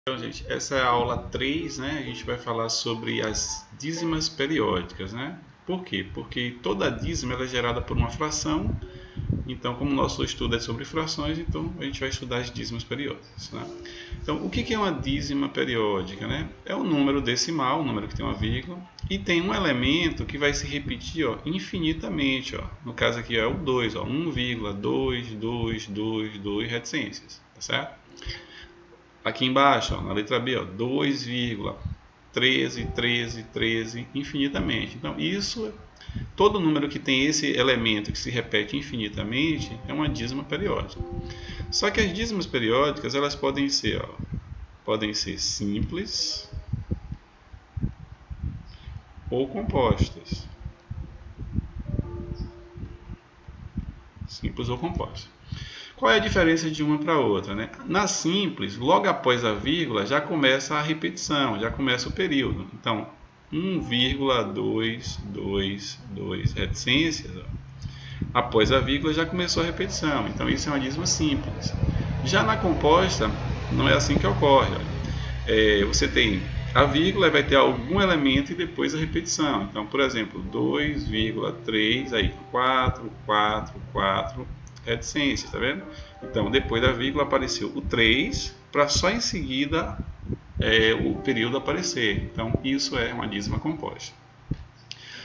Então, gente, essa é a aula 3, né? A gente vai falar sobre as dízimas periódicas, né? Por quê? Porque toda dízima ela é gerada por uma fração. Então, como o nosso estudo é sobre frações, então a gente vai estudar as dízimas periódicas, né? Então, o que é uma dízima periódica, né? É um número decimal, um número que tem uma vírgula, e tem um elemento que vai se repetir, ó, infinitamente, ó. No caso aqui ó, é o 2, ó, 1,22222 reticências, tá certo? Aqui embaixo, ó, na letra B, ó, 2,13, infinitamente. Então, todo número que tem esse elemento que se repete infinitamente é uma dízima periódica. Só que as dízimas periódicas, elas podem ser simples ou compostas. Simples ou compostas. Qual é a diferença de uma para outra, né? Na simples, logo após a vírgula, já começa a repetição, já começa o período. Então, 1,222 reticências, ó, após a vírgula já começou a repetição. Então, isso é uma dízima simples. Já na composta, não é assim que ocorre. Você tem a vírgula, vai ter algum elemento e depois a repetição. Então, por exemplo, 2,3, aí 4 reticências, tá vendo? Então, depois da vírgula apareceu o 3, para só em seguida o período aparecer. Então, isso é uma dízima composta.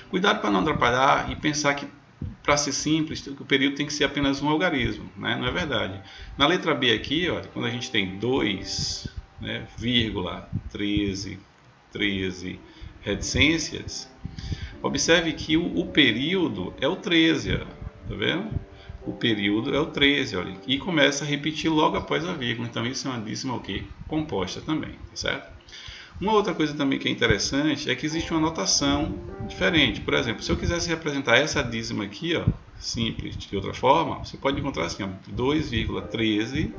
Cuidado para não atrapalhar e pensar que para ser simples, o período tem que ser apenas um algarismo, né? Não é verdade. Na letra B aqui, ó, quando a gente tem 2, né, vírgula 13 reticências, observe que o período é o 13, ó, tá vendo? O período é o 13, olha, e começa a repetir logo após a vírgula. Então isso é uma dízima o quê? Composta também, tá certo? Uma outra coisa também que é interessante é que existe uma notação diferente. Por exemplo, se eu quisesse representar essa dízima aqui, ó, simples, de outra forma, você pode encontrar assim, ó, 2,13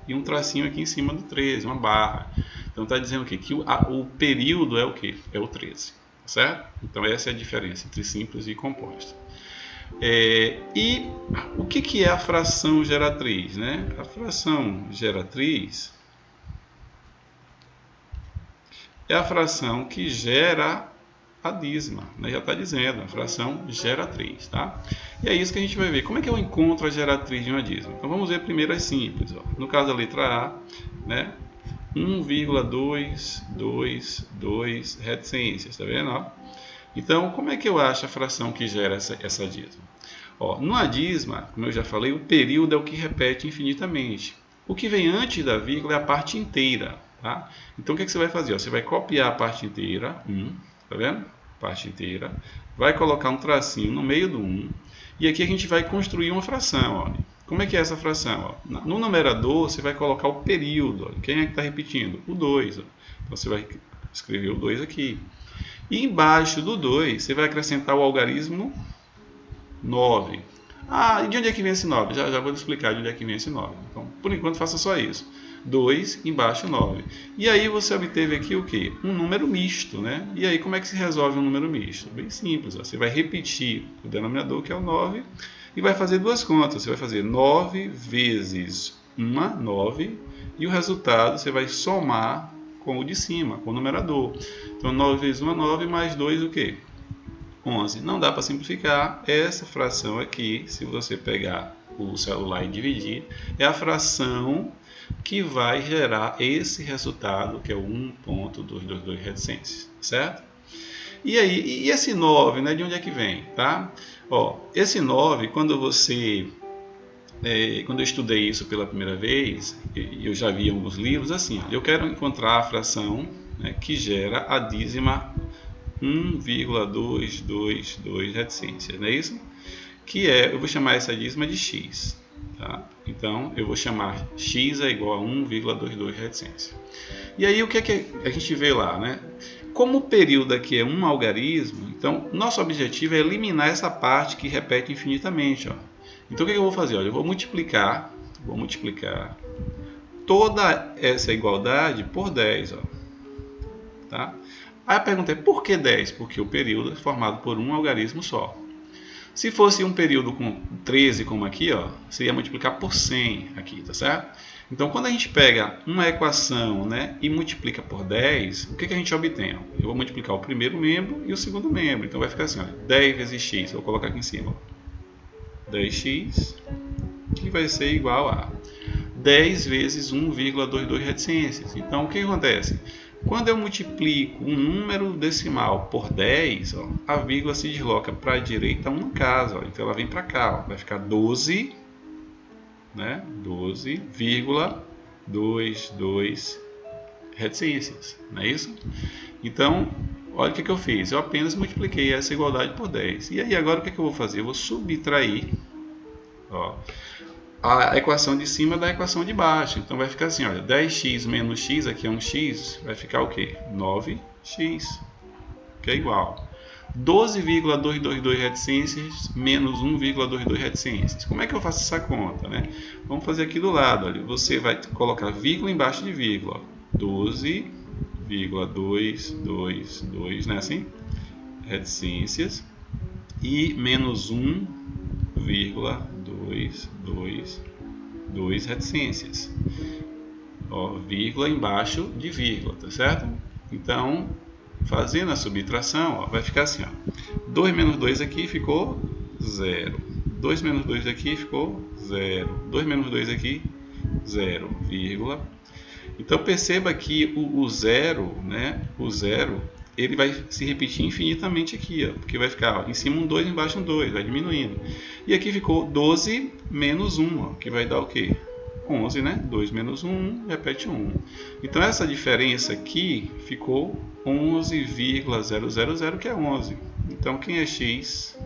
e um tracinho aqui em cima do 13, uma barra. Então está dizendo o quê? Que o período é o quê? É o 13, certo? Então essa é a diferença entre simples e composta. E o que é a fração geratriz, né? A fração geratriz é a fração que gera a dízima, né? Já está dizendo, a fração geratriz, tá? E é isso que a gente vai ver. Como é que eu encontro a geratriz de uma dízima? Então vamos ver primeiro as simples, ó. No caso da letra A, né? 1,222 reticências, tá vendo? Ó? Então, como é que eu acho a fração que gera essa dízima? Ó, numa dízima, como eu já falei, o período é o que repete infinitamente. O que vem antes da vírgula é a parte inteira, tá? Então, o que você vai fazer? Ó, você vai copiar a parte inteira, 1, tá vendo? Parte inteira. Vai colocar um tracinho no meio do 1. E aqui a gente vai construir uma fração, ó. Como é que é essa fração? Ó? No numerador, você vai colocar o período. Ó. Quem é que está repetindo? O 2. Ó. Então, você vai escrever o 2 aqui. E embaixo do 2, você vai acrescentar o algarismo 9. Ah, e de onde é que vem esse 9? Já vou explicar de onde é que vem esse 9. Então, por enquanto, faça só isso. 2, embaixo 9. E aí você obteve aqui o quê? Um número misto, né? E aí como é que se resolve um número misto? Bem simples. Ó. Você vai repetir o denominador, que é o 9, e vai fazer duas contas. Você vai fazer 9 vezes 1, 9, e o resultado você vai somar com o de cima, com o numerador. Então, 9 vezes 1 é 9, mais 2 o quê? 11. Não dá para simplificar. Essa fração aqui, se você pegar o celular e dividir, é a fração que vai gerar esse resultado, que é o 1,222 reticências, certo? E aí, e esse 9, né, de onde é que vem? Tá? Ó, esse 9, quando eu estudei isso pela primeira vez, eu já vi em alguns livros, assim, eu quero encontrar a fração, né, que gera a dízima 1,222 reticências, não é isso? Eu vou chamar essa dízima de x, tá? Então, eu vou chamar x é igual a 1,22 reticências. E aí, o que é que a gente vê lá, né? Como o período aqui é um algarismo, então, nosso objetivo é eliminar essa parte que repete infinitamente, ó. Então, o que eu vou fazer? Olha, eu vou multiplicar toda essa igualdade por 10, ó, tá? Aí a pergunta é, por que 10? Porque o período é formado por um algarismo só. Se fosse um período com 13, como aqui, ó, você ia multiplicar por 100 aqui, tá certo? Então, quando a gente pega uma equação, né, e multiplica por 10, o que a gente obtém? Eu vou multiplicar o primeiro membro e o segundo membro. Então, vai ficar assim, olha, 10 vezes x, vou colocar aqui em cima, 10x, que vai ser igual a 10 vezes 1,22 reticências. Então, o que acontece? Quando eu multiplico um número decimal por 10, ó, a vírgula se desloca para a direita no caso. Ó, então, ela vem para cá. Ó, vai ficar 12, né, 12,22 reticências. Não é isso? Então, olha o que eu fiz. Eu apenas multipliquei essa igualdade por 10. E aí, agora o que eu vou fazer? Eu vou subtrair, ó, a equação de cima da equação de baixo. Então vai ficar assim, olha, 10x menos x, aqui é um x, vai ficar o quê? 9x, que é igual 12,222 reticências menos 1,22 reticências. Como é que eu faço essa conta, né? Vamos fazer aqui do lado, olha, você vai colocar vírgula embaixo de vírgula, 12,222, né, assim? Reticências e menos 1,222 reticências. Ó, vírgula embaixo de vírgula, tá certo? Então, fazendo a subtração, ó, vai ficar assim, ó. 2 menos 2 aqui ficou 0. 2 menos 2 aqui ficou 0. 2 menos 2 aqui, 0, vírgula. Então, perceba que o zero, né? O zero, ele vai se repetir infinitamente aqui, ó, porque vai ficar, ó, em cima um 2, embaixo um 2, vai diminuindo. E aqui ficou 12 menos 1, ó, que vai dar o quê? 11, né? 2 menos 1, repete 1. Então, essa diferença aqui ficou 11,000, que é 11. Então, quem é x?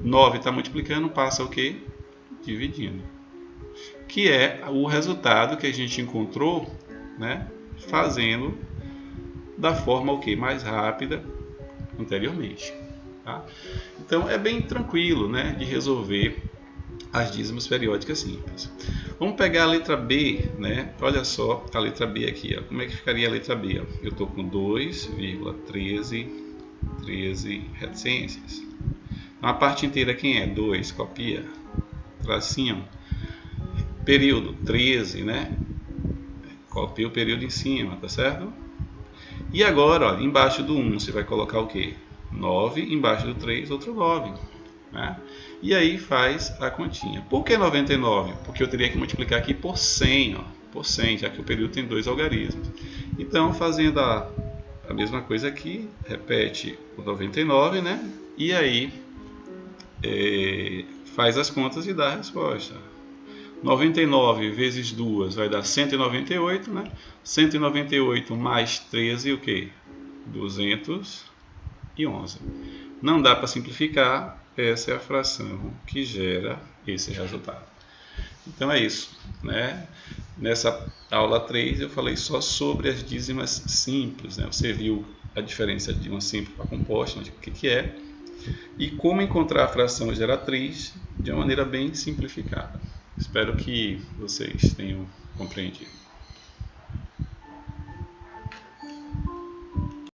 9 está multiplicando, passa o quê? Dividindo. Que é o resultado que a gente encontrou, né? Fazendo da forma o quê? Mais rápida anteriormente. Tá? Então, é bem tranquilo, né? De resolver as dízimas periódicas simples. Vamos pegar a letra B, né? Olha só a letra B aqui, ó. Como é que ficaria a letra B? Ó? Eu estou com 2,13 reticências. Então, a parte inteira quem é? 2, copia, tracinho, período 13, né? Copia o período em cima, tá certo? E agora, ó, embaixo do 1, você vai colocar o quê? 9, embaixo do 3, outro 9. Né? E aí faz a continha. Por que 99? Porque eu teria que multiplicar aqui por 100, ó, por 100, já que o período tem 2 algarismos. Então, fazendo a mesma coisa aqui, repete o 99, né? E aí faz as contas e dá a resposta. 99 vezes 2 vai dar 198, né? 198 mais 13, o quê? 211. Não dá para simplificar, essa é a fração que gera esse resultado. Então é isso, né? Nessa aula 3 eu falei só sobre as dízimas simples, né? Você viu a diferença de uma simples para composta, o que é, e como encontrar a fração geratriz de uma maneira bem simplificada. Espero que vocês tenham compreendido.